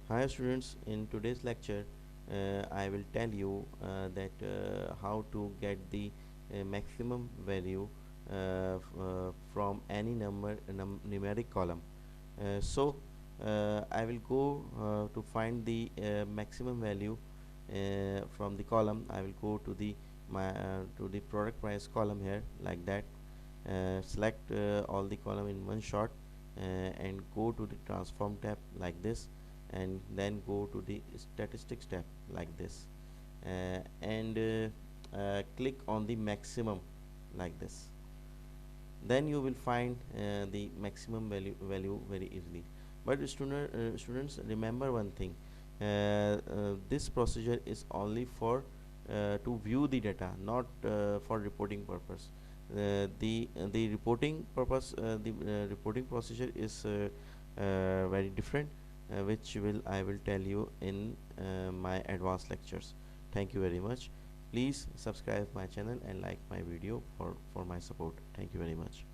Hi students, in today's lecture I will tell you that how to get the maximum value from any numeric column. I will go to find the maximum value from the column. I will go to the product price column here, like that. Select all the column in one shot and go to the transform tab like this, and then go to the statistics tab like this, and click on the maximum like this. Then you will find the maximum value very easily. But students, remember one thing. This procedure is only for to view the data, not for reporting purpose. The reporting purpose, the reporting procedure is very different, which will I will tell you in my advanced lectures. Thank you very much. Please subscribe my channel and like my video for my support. Thank you very much.